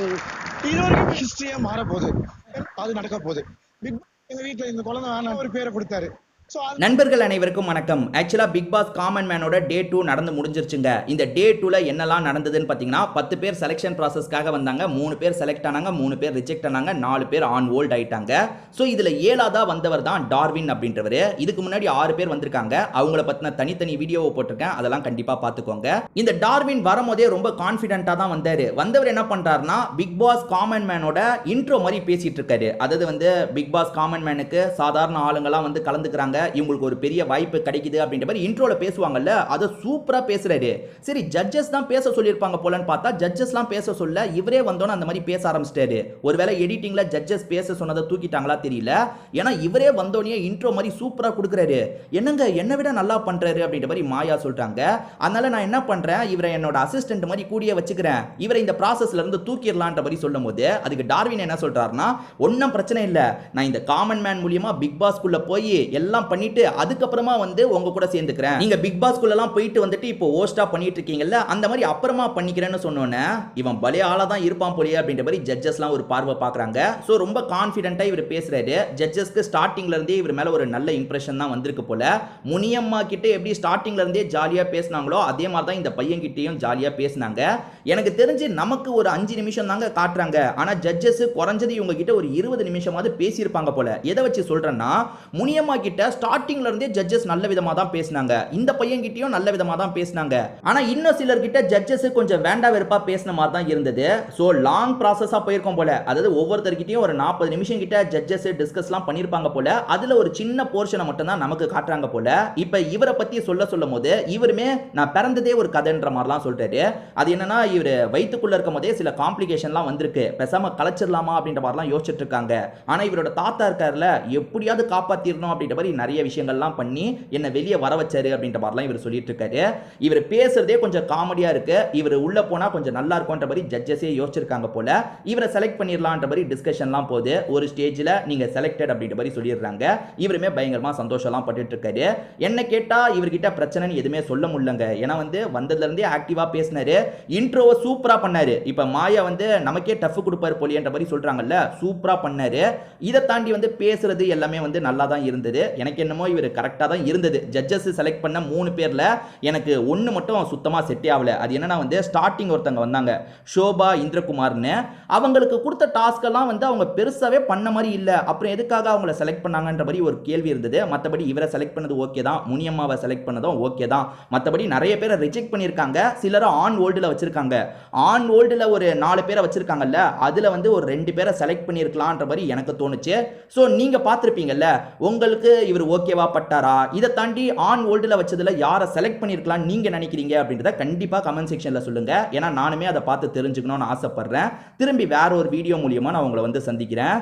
இது வரைக்கும் ஹிஸ்டரியா மாற போகுது, அது நடக்க போகுது. பிக் எங்க வீட்டுல இந்த குழந்தை வேணாம் ஒரு பேரை கொடுத்தாரு. நண்பர்கள் அனைவருக்கும் வணக்கம். ஆக்சுவலா பிக் பாஸ் காமன் மேனோட டே 2 நடந்து முடிஞ்சிருச்சுங்க. இந்த டே 2ல என்னெல்லாம் நடந்ததுன்னு பாத்தீங்கன்னா 10 பேர் செலக்ஷன் ப்ராசஸ்க்காக வந்தாங்க. 3 பேர் செலக்ட் ஆனாங்க, 3 பேர் ரிஜெக்ட் ஆனாங்க, 4 பேர் ஆன் ஹோல்ட் ஆயிட்டாங்க. ஸோ இதுல 7ஆவதா வந்தவர் தான் டார்வின் அப்படின்றவர். இதுக்கு முன்னாடி 6 பேர் வந்திருக்காங்க. அவங்கள பத்தின தனித்தனி வீடியோவை போட்டிருக்கேன், அதெல்லாம் கண்டிப்பா பாத்துக்கோங்க. இந்த டார்வின் வரும்போதே ரொம்ப கான்ஃபிடென்ட்டா தான் வந்தாரு. வந்தவர் என்ன பண்றாருன்னா பிக் பாஸ் காமன் மேனோட இன்ட்ரோ மாதிரி பேசிட்டு இருக்காரு. அதாவது வந்து பிக் பாஸ் காமன் மேனுக்கு சாதாரண ஆளுங்கெல்லாம் வந்து கலந்துக்கிறாங்க, இவங்களுக்கு ஒரு பெரிய வாய்ப்பு கிடைக்குது அப்படின்ற மாதிரி இன்ட்ரோல பேசுவாங்கல்ல, அதை சூப்பரா பேசுறாரு. சரி ஜட்ஜஸ் தான் பேச சொல்லியிருப்பாங்க போலன்னு பார்த்தா ஜட்ஜஸ்லாம் பேச சொல்ல இவரே வந்தோன்னு அந்த மாதிரி பேச ஆரம்பிச்சிட்டாரு. ஒருவேளை எடிட்டிங்ல ஜட்ஜஸ் பேச சொன்னதை தூக்கிட்டாங்களா தெரியல. ஏன்னா இவரே வந்தோடனே இன்ட்ரோ மாதிரி சூப்பரா கொடுக்குறாரு. என்னங்க என்னை விட நல்லா பண்றாரு அப்படின்ற மாதிரி மாயா சொல்றாங்க. அதனால நான் என்ன பண்றேன், இவரை என்னோட அசிஸ்டன்ட் மாதிரி கூடிய வச்சுக்கிறேன், இவரை இந்த ப்ராசஸ்ல இருந்து தூக்கிடலான்ற மாதிரி சொல்லும் போது அதுக்கு டார்வின் என்ன சொல்றாருன்னா, ஒன்றும் பிரச்சனை இல்லை, நான் இந்த காமன் மேன் மூலியமா பிக் பாஸ்க்குள்ள போய் எல்லாம் பண்ணிட்டு அதுக்கப்புறமா வந்து உங்க கூட சேர்ந்துக்கிறேன். நீங்க பிக் பாஸ்க்குள்ளலாம் போயிட்டு வந்துட்டு இப்போ ஹோஸ்டா பண்ணிட்டு இருக்கீங்கல்ல, அந்த மாதிரி அப்புறமா பண்ணிக்கிறேன்னு சொன்னோன்னே இவன் பலே ஆளா தான் இருப்பான் போலியே அப்படின்ற மாதிரி ஜட்ஜஸ்லாம் ஒரு பார்வை பார்க்குறாங்க. ஸோ ரொம்ப கான்ஃபிடென்ட்டா இவர் பேசுறாரு. ஜட்ஜஸ்க்கு ஸ்டார்டிங்ல இருந்தே இவர் மேல ஒரு நல்ல இம்ப்ரெஷன் தான் வந்திருக்கு போல. முனியம்மா கிட்ட எப்படி ஸ்டார்டிங்ல இருந்தே ஜாலியா பேசினாங்களோ அதே மாதிரி தான் இந்த பையன் கிட்டேயும் ஜாலியா பேசினாங்க. எனக்கு தெரிஞ்சு நமக்கு ஒரு 5 நிமிஷம் தாங்க காட்டுறாங்க, ஆனா ஜட்ஜஸ் குறைஞ்சது இவங்க கிட்ட ஒரு 20 நிமிஷமாவது பேசியிருப்பாங்க போல. எதை வச்சு சொல்றேன்னா, முனியம்மா கிட்ட ஸ்டார்டிங்ல இருந்தே ஜட்ஜஸ் நல்ல விதமா தான் பேசினாங்க, இந்த பையன் கிட்டயும் நல்ல விதமா தான் பேசினாங்க. ஆனா இன்னும் சிலர் கிட்ட ஜட்ஜஸ் கொஞ்சம் வேண்டா வெறுப்பா பேசின மாதிரி தான் இருந்தது. சோ லாங் ப்ராசஸா போயிருக்கும் போல. அதாவது ஒவ்வொருத்தர்கிட்டயும் ஒரு 40 நிமிஷம் கிட்ட ஜட்ஜஸ் டிஸ்கஸ்லாம் பண்ணிருப்பாங்க போல. அதுல ஒரு சின்ன போர்ஷனை மட்டும் தான் நமக்கு காட்டுறாங்க போல. இப்ப இவரை பத்தி சொல்லும் போது இவருமே நான் பிறந்ததே ஒரு கதைன்ற மாதிரிலாம் சொல்றாரு. அது என்னன்னா, இவர் வயிற்றுக்குள்ள இருக்கும் போதே சில காம்ப்ளிகேஷன்லாம் வந்திருக்கு, பேசாம கலைச்சிடலாமா அப்படின்ற மாதிரிலாம் யோசிச்சுட்டு இருக்காங்க. ஆனா இவரோட தாத்தா இருக்காருல, எப்படியாவது காப்பாத்திரணும் அப்படின்ற மாதிரி நிறைய விஷயங்கள்லாம் பண்ணி என்ன வெளியே வர வச்சாரு அப்படின்ற மாதிரிலாம் இவர் சொல்லிட்டு இருக்காரு. இவர் பேசுறதே கொஞ்சம் காமெடியா இருக்கு. இவர் உள்ள போனா கொஞ்சம் நல்லா இருக்கும்ன்ற மாதிரி ஜட்ஜஸே யோசிச்சிருக்காங்க போல. இவரை செலக்ட் பண்ணிடலாம்ன்ற மாதிரி டிஸ்கஷன்லாம் போகுது. ஒரு ஸ்டேஜ்ல நீங்க செலக்டட் அப்படின்ற மாதிரி சொல்லிடுறாங்க. இவருமே பயங்கரமா சந்தோஷம்லாம் பட்டுட்டு இருக்காரு. என்ன கேட்டா இவர்கிட்ட பிரச்சனைன்னு எதுவுமே சொல்ல முடியலங்க. ஏன்னா வந்து வந்ததுல இருந்தே ஆக்டிவா பேசினாரு, இன்ட்ரோவை சூப்பரா பண்ணாரு. இப்ப மாயா வந்து நமக்கே டஃப் கொடுப்பாரு போலியன்ற மாதிரி சொல்றாங்கல்ல, சூப்பரா பண்ணாரு. இதை தாண்டி வந்து பேசுறது எல்லாமே வந்து நல்லா தான் இருந்தது. எனக்கு என்னமோ இவர் கரெக்டாக தான் இருந்தது. ஜட்ஜஸ் செலக்ட் பண்ண 3 பேர்ல எனக்கு ஒன்று மட்டும் சுத்தமாக செட்டே ஆகல. அது என்னன்னா வந்து ஸ்டார்டிங் ஒருத்தங்க வந்தாங்க, ஷோபா இந்திரகுமார்னு. அவங்களுக்கு கொடுத்த டாஸ்கெல்லாம் வந்து அவங்க பெருசாகவே பண்ண மாதிரி இல்லை. அப்புறம் எதுக்காக அவங்கள செலக்ட் பண்ணாங்கன்ற மாதிரி ஒரு கேள்வி இருந்தது. மற்றபடி இவரை செலக்ட் பண்ணது ஓகே தான், முனியம்மாவை செலக்ட் பண்ணதும் ஓகே தான். மற்றபடி நிறைய பேரை ரிஜெக்ட் பண்ணியிருக்காங்க, சிலரை ஆன் ஹோல்டில் வச்சிருக்காங்க. ஆன் ஹோல்டில் ஒரு 4 பேரை வச்சிருக்காங்கல்ல, அதில் வந்து ஒரு 2 பேரை செலக்ட் பண்ணியிருக்கலான்ற மாதிரி எனக்கு தோணுச்சு. ஸோ நீங்கள் பார்த்துருப்பீங்கல்ல, உங்களுக்கு இவர் ஓகேவா பட்டாரா? இதை தாண்டி ஆன் ஹோல்டில் வச்சதுல யாரை செலக்ட் பண்ணியிருக்கலாம் நீங்க நினைக்கிறீங்க அப்படின்றத கண்டிப்பா கமெண்ட் செக்ஷன்ல சொல்லுங்க. ஏன்னா நானுமே அதை பார்த்து தெரிஞ்சுக்கணும்னு ஆசைப்படுறேன். திரும்பி வேற ஒரு வீடியோ மூலியமா நான் உங்களை வந்து சந்திக்கிறேன்.